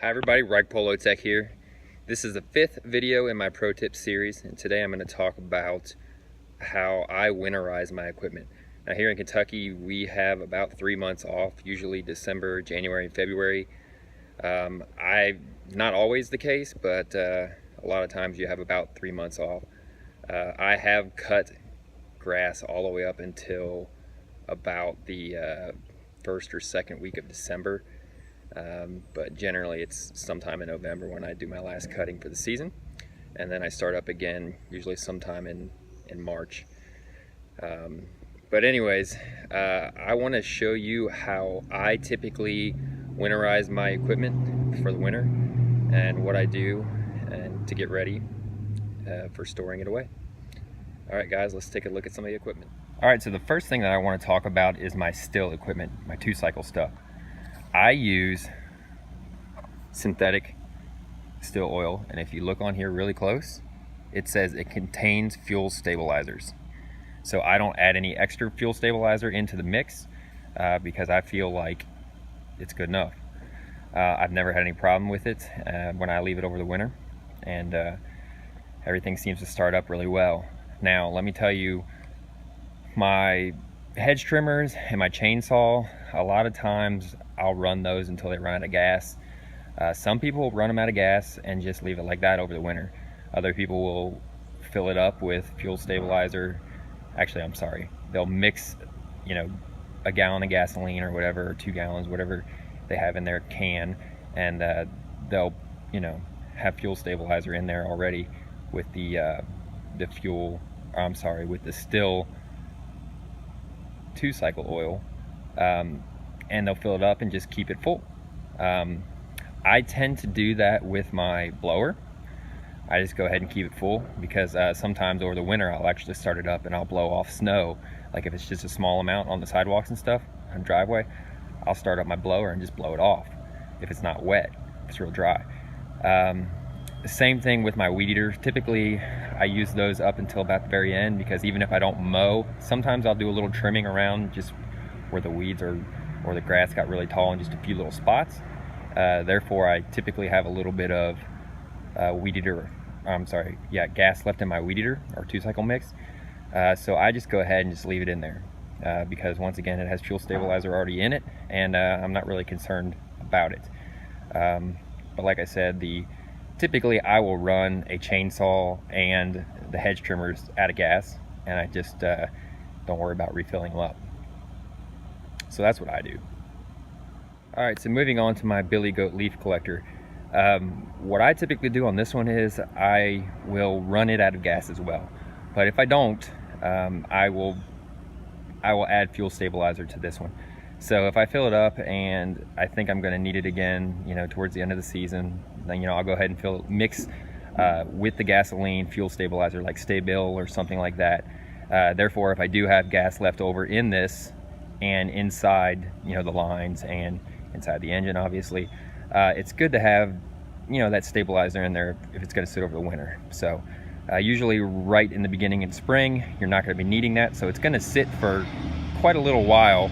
Hi everybody, Rag Polo Tech here. This is the 5th video in my pro tip series, and today I'm going to talk about how I winterize my equipment. Now here in Kentucky, we have about 3 months off, usually December, January, and February. Not always the case, but a lot of times you have about 3 months off. I have cut grass all the way up until about the first or second week of December. But generally it's sometime in November when I do my last cutting for the season, and then I start up again usually sometime in March. But anyways, I want to show you how I typically winterize my equipment for the winter and what I do and to get ready for storing it away. Alright guys, let's take a look at some of the equipment. Alright, so the first thing that I want to talk about is my still equipment, my 2-cycle stuff. I use synthetic still oil, and if you look on here really close, it says it contains fuel stabilizers. So I don't add any extra fuel stabilizer into the mix because I feel like it's good enough. I've never had any problem with it when I leave it over the winter, and everything seems to start up really well. Now let me tell you, my hedge trimmers and my chainsaw, a lot of times I'll run those until they run out of gas. Some people run them out of gas and just leave it like that over the winter. Other people will fill it up with fuel stabilizer. Actually, I'm sorry, they'll mix, a gallon of gasoline or whatever, or 2 gallons, whatever they have in their can, and they'll, have fuel stabilizer in there already with the with the still 2-cycle oil. And they'll fill it up and just keep it full. I tend to do that with my blower. I just go ahead and keep it full because sometimes over the winter I'll actually start it up and I'll blow off snow. Like if it's just a small amount on the sidewalks and stuff on the driveway, I'll start up my blower and just blow it off if it's not wet, if it's real dry. The same thing with my weed eater. Typically I use those up until about the very end, because even if I don't mow, sometimes I'll do a little trimming around just where the weeds are or the grass got really tall in just a few little spots. Therefore, I typically have a little bit of gas left in my weed eater or 2-cycle mix. So I just go ahead and just leave it in there because once again, it has fuel stabilizer already in it, and I'm not really concerned about it. But like I said, typically I will run a chainsaw and the hedge trimmers out of gas, and I just don't worry about refilling them up. So that's what I do. All right, so moving on to my billy goat leaf collector. What I typically do on this one is I will run it out of gas as well. But if I don't, I will add fuel stabilizer to this one. So if I fill it up and I think I'm gonna need it again, towards the end of the season, then I'll go ahead and mix with the gasoline fuel stabilizer like Stabil or something like that. Therefore, if I do have gas left over in this, and inside the lines and inside the engine, obviously it's good to have that stabilizer in there if it's going to sit over the winter. So usually right in the beginning in spring, you're not going to be needing that, so it's going to sit for quite a little while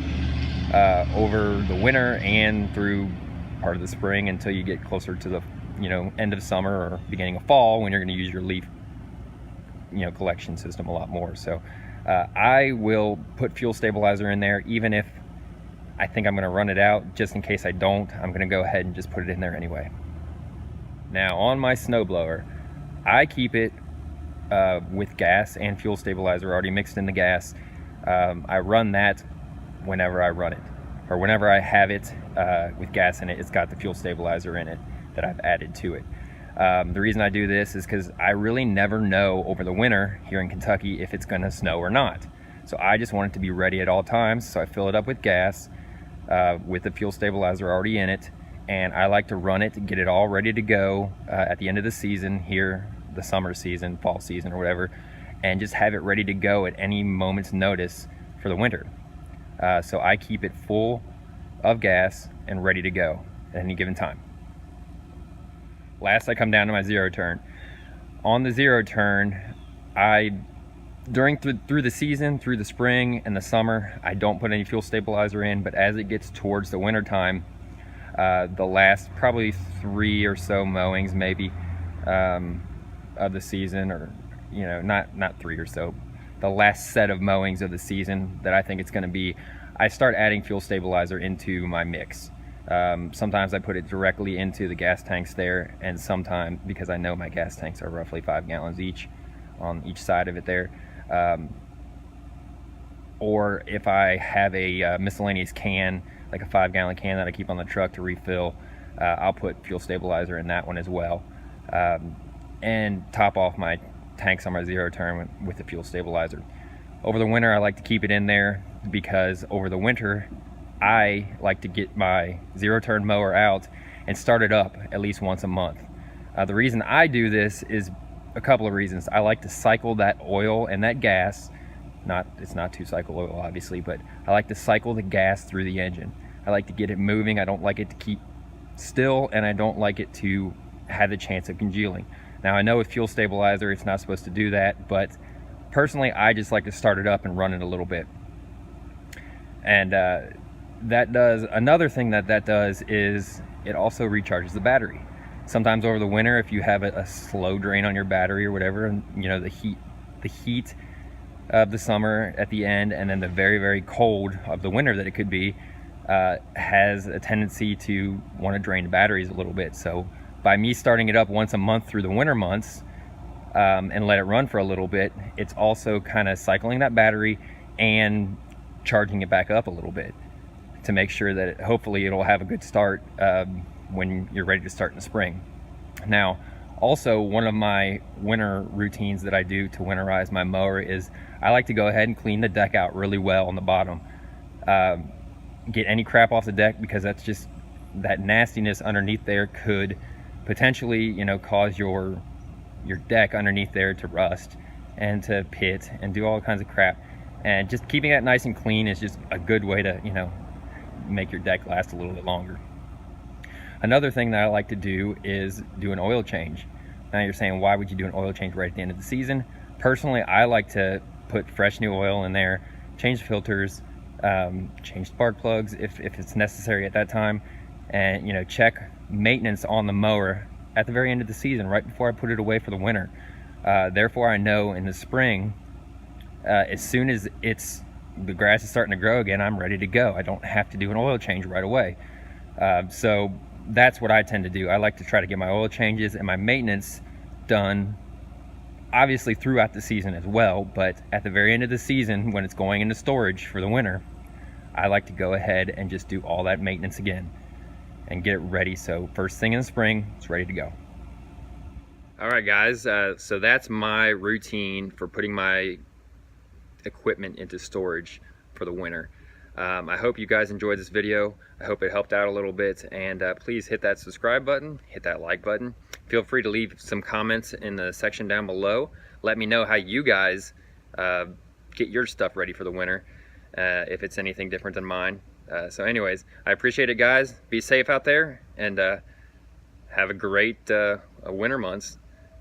over the winter and through part of the spring until you get closer to the end of summer or beginning of fall, when you're going to use your leaf collection system a lot more. So I will put fuel stabilizer in there even if I think I'm going to run it out. Just in case I don't, I'm going to go ahead and just put it in there anyway. Now on my snowblower, I keep it with gas and fuel stabilizer already mixed in the gas. I run that whenever I run it, or whenever I have it with gas in it. It's got the fuel stabilizer in it that I've added to it. The reason I do this is because I really never know over the winter here in Kentucky if it's gonna snow or not. So I just want it to be ready at all times. So I fill it up with gas with the fuel stabilizer already in it. And I like to run it to get it all ready to go at the end of the season here, the summer season, fall season or whatever, and just have it ready to go at any moment's notice for the winter. So I keep it full of gas and ready to go at any given time. Last, I come down to my zero turn. On the zero turn, through the season, through the spring and the summer, I don't put any fuel stabilizer in, but as it gets towards the winter time, The last probably 3 or so mowings maybe of the season, or not 3 or so, the last set of mowings of the season that I think it's going to be, I start adding fuel stabilizer into my mix. Sometimes I put it directly into the gas tanks there, and sometimes, because I know my gas tanks are roughly 5 gallons each on each side of it there, or if I have a miscellaneous can, like a 5-gallon can that I keep on the truck to refill, I'll put fuel stabilizer in that one as well, and top off my tanks on my zero turn with the fuel stabilizer. Over the winter, I like to keep it in there because over the winter I like to get my zero turn mower out and start it up at least once a month. The reason I do this is a couple of reasons. I like to cycle that oil and that gas. It's not 2-cycle oil obviously, but I like to cycle the gas through the engine. I like to get it moving. I don't like it to keep still, and I don't like it to have the chance of congealing. Now I know with fuel stabilizer it's not supposed to do that, but personally I just like to start it up and run it a little bit. And that does, another thing that does is it also recharges the battery. Sometimes over the winter, if you have a slow drain on your battery or whatever, and the heat of the summer at the end, and then the very, very cold of the winter that it could be, has a tendency to want to drain the batteries a little bit. So by me starting it up once a month through the winter months, and let it run for a little bit, it's also kind of cycling that battery and charging it back up a little bit to make sure that hopefully it'll have a good start when you're ready to start in the spring. Now, also, one of my winter routines that I do to winterize my mower is I like to go ahead and clean the deck out really well on the bottom. Get any crap off the deck, because that's just, that nastiness underneath there could potentially, cause your deck underneath there to rust and to pit and do all kinds of crap. And just keeping that nice and clean is just a good way to, make your deck last a little bit longer. Another thing that I like to do is do an oil change. Now you're saying, why would you do an oil change right at the end of the season? Personally, I like to put fresh new oil in there, change filters, change spark plugs if it's necessary at that time, and check maintenance on the mower at the very end of the season, right before I put it away for the winter. Therefore, I know in the spring, as soon as the grass is starting to grow again, I'm ready to go. I don't have to do an oil change right away. So that's what I tend to do. I like to try to get my oil changes and my maintenance done, obviously throughout the season as well, but at the very end of the season, when it's going into storage for the winter, I like to go ahead and just do all that maintenance again and get it ready, so first thing in the spring, it's ready to go. All right, guys, so that's my routine for putting my equipment into storage for the winter. I hope you guys enjoyed this video. I hope it helped out a little bit, and please hit that subscribe button, hit that like button. Feel free to leave some comments in the section down below. Let me know how you guys get your stuff ready for the winter, if it's anything different than mine. So anyways, I appreciate it, guys. Be safe out there, and have a great winter months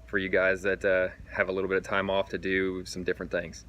for you guys that have a little bit of time off to do some different things.